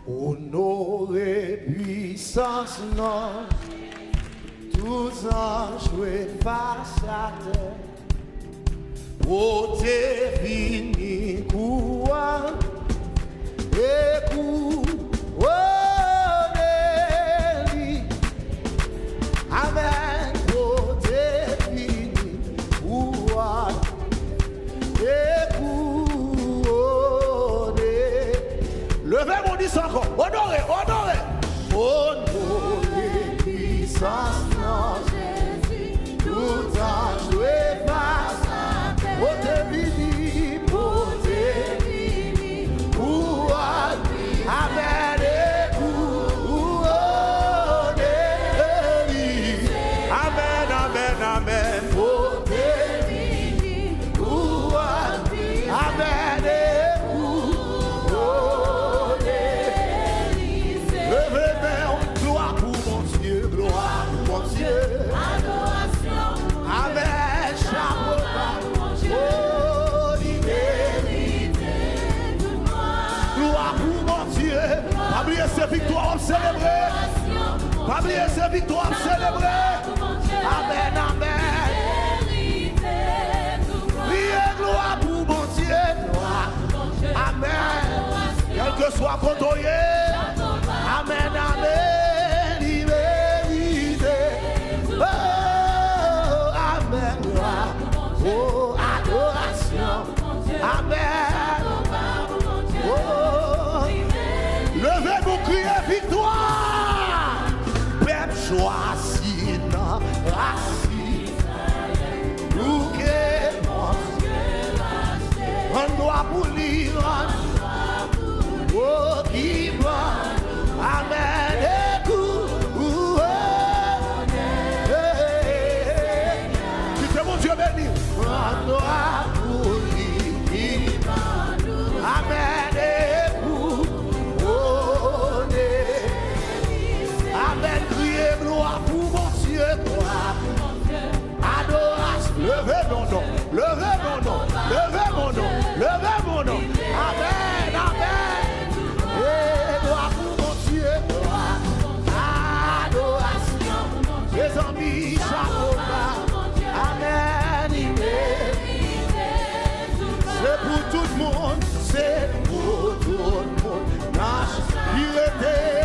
Honoré puissance, non, tous anges face à terre, beauté finie, quoi, et amen, beauté finie, quoi, et levez mon disque encore, honoré, honoré, honoré puissance, non, Jésus, tout ange face à terre, beauté finie, amen, et amen, amen, amen, beauté finie, amen, gloire pour mon Dieu, gloire pour mon Dieu. Adoration. Amen. Chapeau. Oh, gloire pour mon Dieu. Pas oublier ces victoires, on célébrer. Pas oublier ces victoires, on célébrer. Amen, amen. Priez gloire pour mon Dieu. Amen. Quel que soit côtoyé. Amen, amen, il mérite. Oh, amen, oh, adoration. Amen. Oh, levez-vous, criez victoire. Peuple choisi dans racine. Nous qui on doit pour lire. Oh, qui va. Amen, c'est mon Dieu béni. Amen, amen, criez gloire pour mon Dieu. Adoration, levez mon nom, levez mon nom, levez mon nom, levez mon nom. Amen, amen. Gloire pour mon Dieu. Adoration. Les amis, chapeau. Amen. C'est pour tout le monde. C'est pour tout le monde. Il était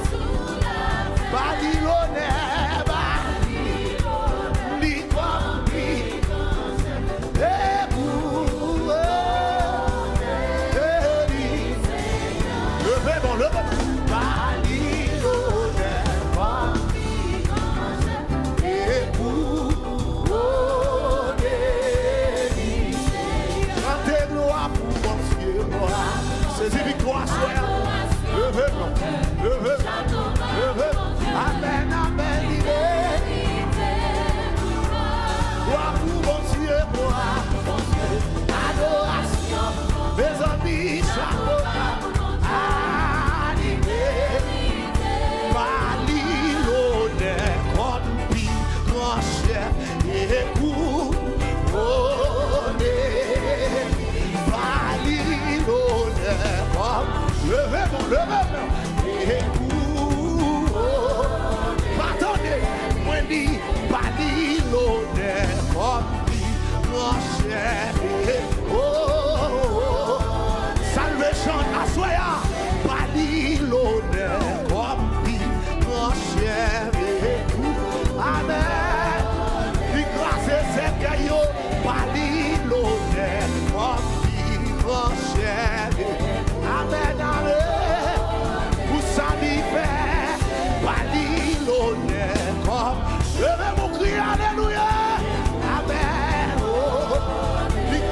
sous la terre. Babylonais, c'est victoire, soeur. Levez-moi, levez-moi, levez-moi. Amen, amen, gloire pour mon Dieu, gloire pour mon Dieu. Adoration, mes amis, chapeau. Animé, Babylonais, corrompu, grand chef, et couronné. Babylonais, levez-moi, levez-moi. Et couronné. Attendez, moi dis, Babylonais, corrompu, grand chef, et salvation, assoya. Babylonais, corrompu, grand chef, et amen. Il grâce c'est caillou, Babylonais, corrompu, grand chef, amen, amen. Vous savez faire, Babylonais, comme levez mon cri, alléluia, amen. Oh, il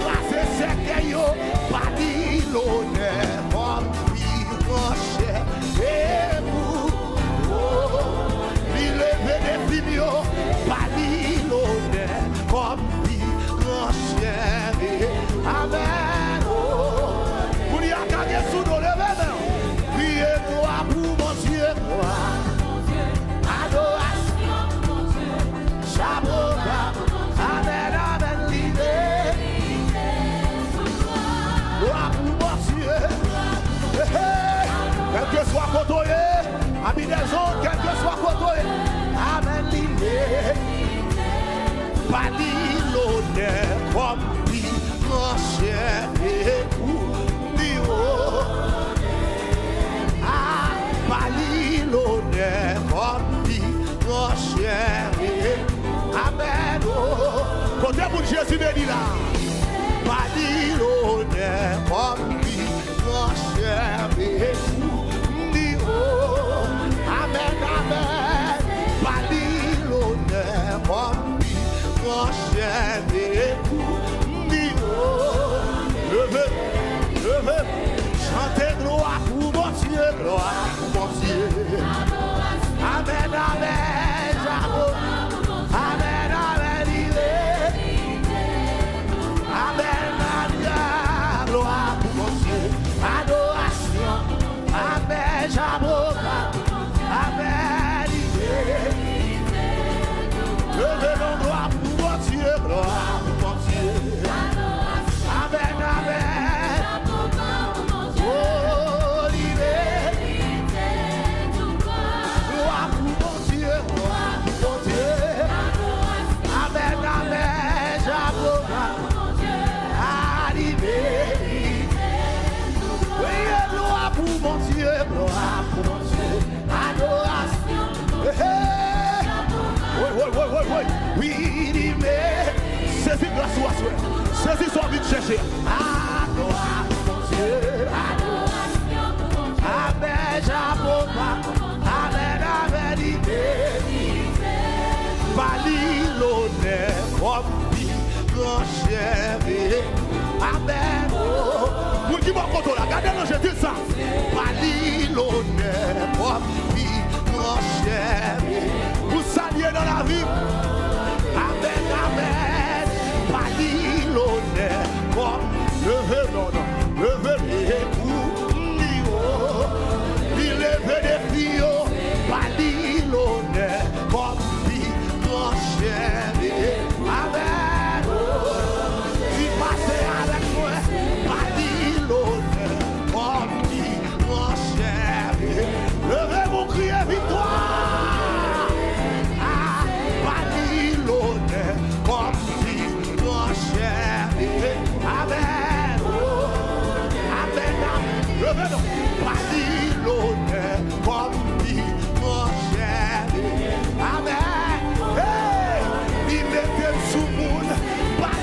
côté, amis des autres, quel que soit côté. Amen, l'idée. Pas l'honneur comme dit mon cher époux. Ah, pas l'honneur comme dit mon cher époux. Amen. Côté pour Jésus béni là. Pas l'honneur comme dit mon cher époux. Amen, amen. Pas l'honneur comme dit mon cher époux. Levez, chantez gloire pour mon Dieu, gloire pour mon Dieu. Amen, amen, j'avoue. Amen, amen, il est. Amen, amen, gloire pour mon Dieu. Adoration, amen, j'avoue. Amen, il est. Levez mon gloire pour mon Dieu, gloire pour mon Dieu. Amen, amen. Mon Dieu, gloire pour mon Dieu, adoration. Oui, mais saisis grâce ou assoir, saisis son vite chercher. Gloire pour mon Dieu, adoration. Amen, j'approuve. Amen, amen, pas l'honneur comme dit grand chef. Amen. Vous qui m'en compte là, regardez-le, je dis ça. Pas l'honneur comme dit grand chef. Vous saluez dans la vie. Amen, amen. Pas l'honneur comme levez, non, levez les coups. Il levait des filles. Pas l'honneur comme dit grand chef. Amen. Si passez avec moi. Levez mon cri et victoire. Pas l'honneur comme si mon cher. Amen. Amen. Levez donc. Pas l'honneur comme si mon cher. Amen. Hey, il mettait sous monde. Pas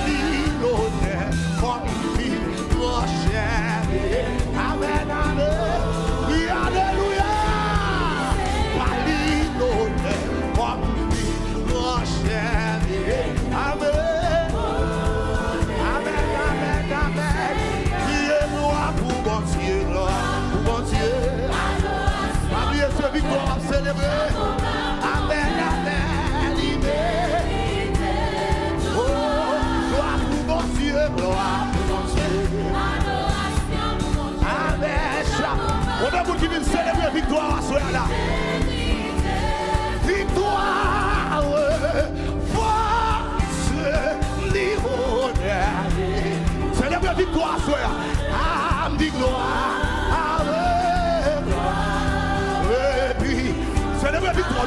l'honneur comme si mon cher. Amen. Amen. Alléluia. Pas l'honneur comme dit mon cher. Amen. Amen, amen, amen. Priez gloire pour mon Dieu, gloire pour mon Dieu. Priez ce victoire à célébrer. Amen, amen, oh, gloire pour mon Dieu, gloire pour mon Dieu. Amen. On a beaucoup qui viennent célébrer victoire à ce là. Victoire, force, l'honneur. Célébrer victoire à ce là. Ah, dit gloire. Et puis, célébrer victoire.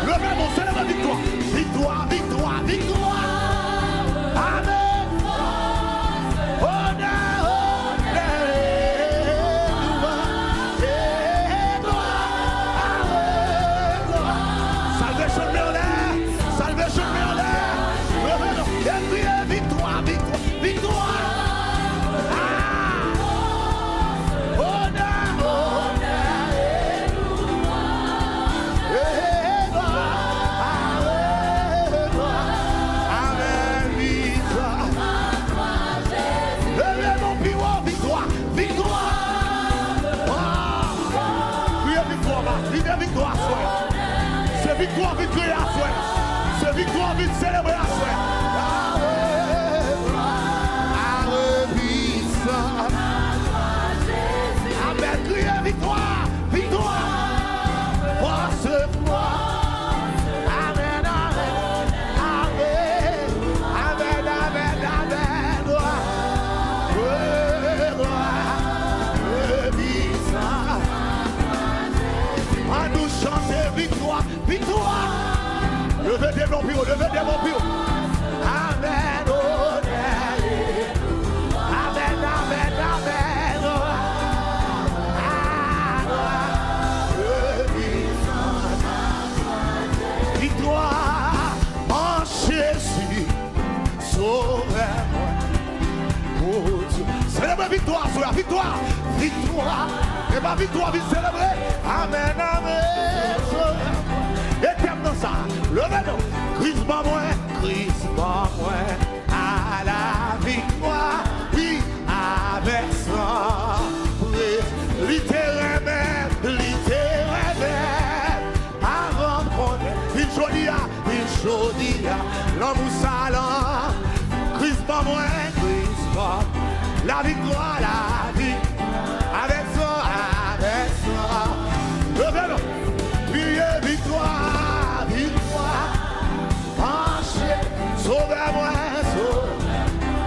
Le même, célébrer victoire. Victoire, victoire, victoire. Amen. C'est victoire vite crier à soi. C'est victoire vite célébrer à soi. Amen, crier victoire, victoire. Force moi. Amen, amen, amen, amen, amen, amen. mon pire, levez des mon pire. Amen, oh, amen, amen, amen, oh, victoire en Jésus, sauveur-moi. Oh Dieu, célébrez victoire, soeur, victoire, victoire. Et ma victoire, vite célébrer. Amen, amen. Éternel ça, levez-nous. Christ pas moins à la victoire. Oui, avec ça. Littéralement, avant qu'on ait une jodia, l'amour salant. Christ pas moins, la victoire, la vie. Avec ça, levez-nous. Priez, victoire, victoire. Marchez, sauvez-moi, sauve.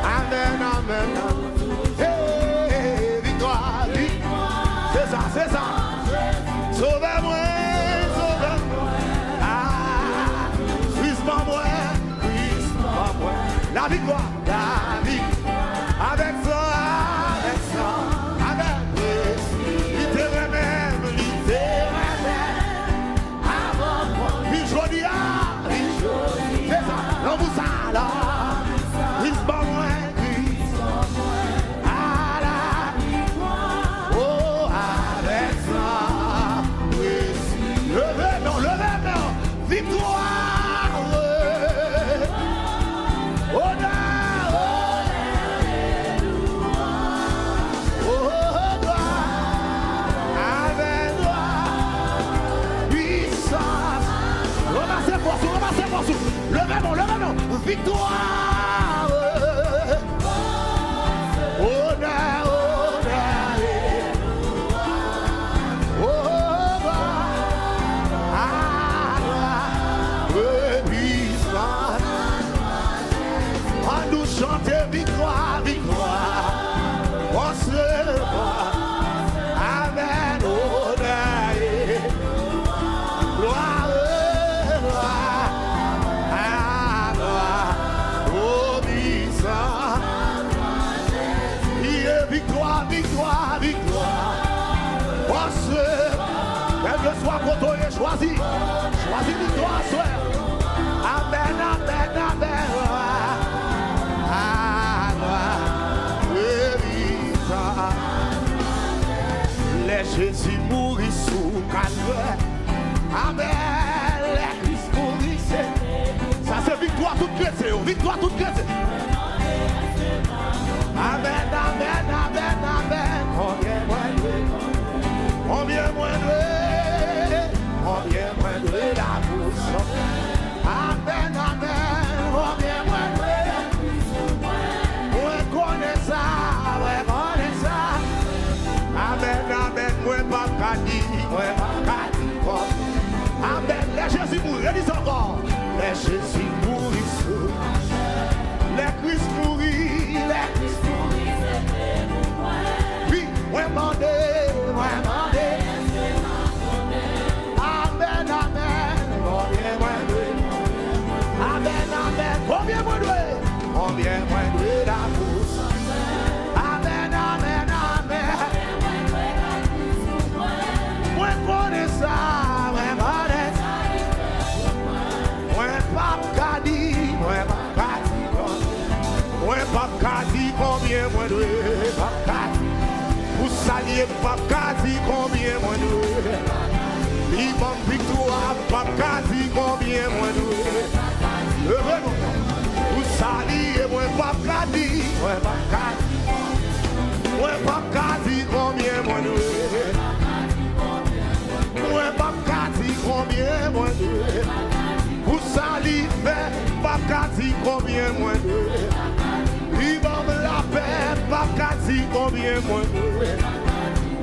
Amen, amen, amen. Hey, victoire, victoire. C'est ça, c'est ça. Sauvez-moi, sauvez-moi. Ah, Christ pas moi. La victoire, la victoire. Avec ça, avec littéralement, avant, Bijodia, c'est ça, l'amour ça, là, Christ pas moins, à la victoire, oh, avec ça, levez-nous, victoire, honneur, levez-nous, victoire, honneur, on nous chante victoire, victoire, on se voit, amen, honneur, gloire. Victoire, victoire, victoire. Quel que soit quand on est choisi, choisis victoire, soeur. Amen, amen, amen. Les Jésus mourit sous calvaire. Amen, les Christ mourit. Ça c'est victoire toute chrétienne, victoire toute chrétienne. Amen, amen, amen, amen. Combien moins de la bouche. Amen, amen. Combien moins de connaît ça, connaît ça. Amen, amen. Moi pas qu'à dire, amen. Les Jésus mourit, dis encore. Les Jésus mourit sous. Les Christ mourit, les Christ mourit. Oui, moi mandé. Amen, amen. Combien moins de. Amen, amen. Combien moins de. Combien moins de la bouche. Amen, amen, amen. Moi connais ça, moi connais ça. Moi pas qu'à dire, moi pas qu'à dire. Moi pas qu'à dire combien moins de. Pas qu'à dire. Pour saluer pas qu'à dire combien moins de. L'imam victoire pas qu'à dire combien moins de. Levez-nous. Pour saluer moi pas qu'à dire. Moi pas qu'à dire. Moi pas qu'à dire combien moins de. Moi pas qu'à dire combien moins de. Pour saluer pas qu'à dire combien moins de. L'imam la paix pas qu'à dire combien moins de.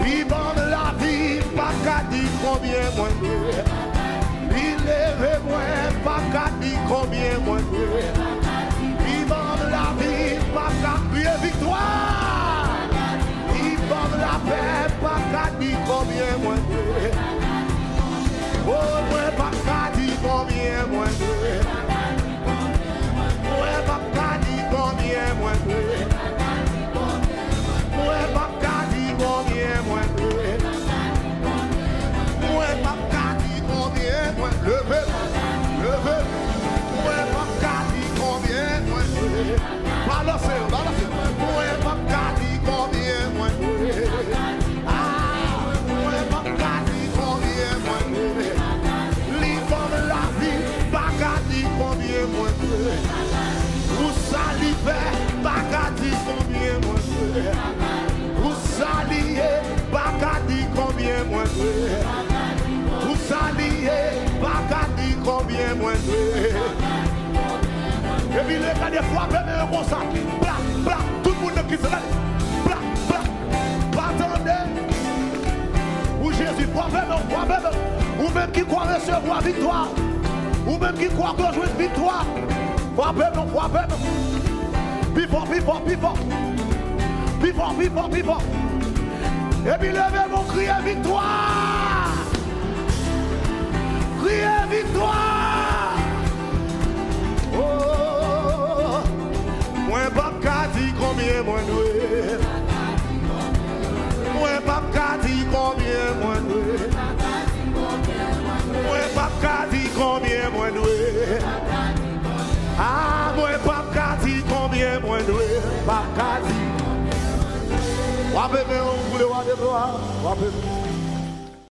L'imam la vie pas qu'à dire combien moins de. L'élève moi pas qu'à dire combien moins de. L'imam la vie pas qu'à dire victoire. L'imam la paix pas qu'à dire combien moins de. Oh moi pas qu'à dire combien moins de. moins doué. Tout ça lié, pas qu'à dire combien moins doué. Et puis les gars des fois, même comme ça, bla, bla, tout le monde qui se lève, bla, bla, pas attendez. Ou Jésus, quoi même, ou même qui croit recevoir victoire, ou même qui croit rejoindre victoire, quoi même. Plus fort. Et puis levez mon crier victoire. Crier victoire. Oh, moi pas qu'à dire combien moi doué. Moi pas qu'à dire combien moi doué. Moi pas qu'à dire combien moi doué. Ah, moi pas qu'à dire combien moi doué. Pas qu'à dire. Wapé, on voulait voir des gloires.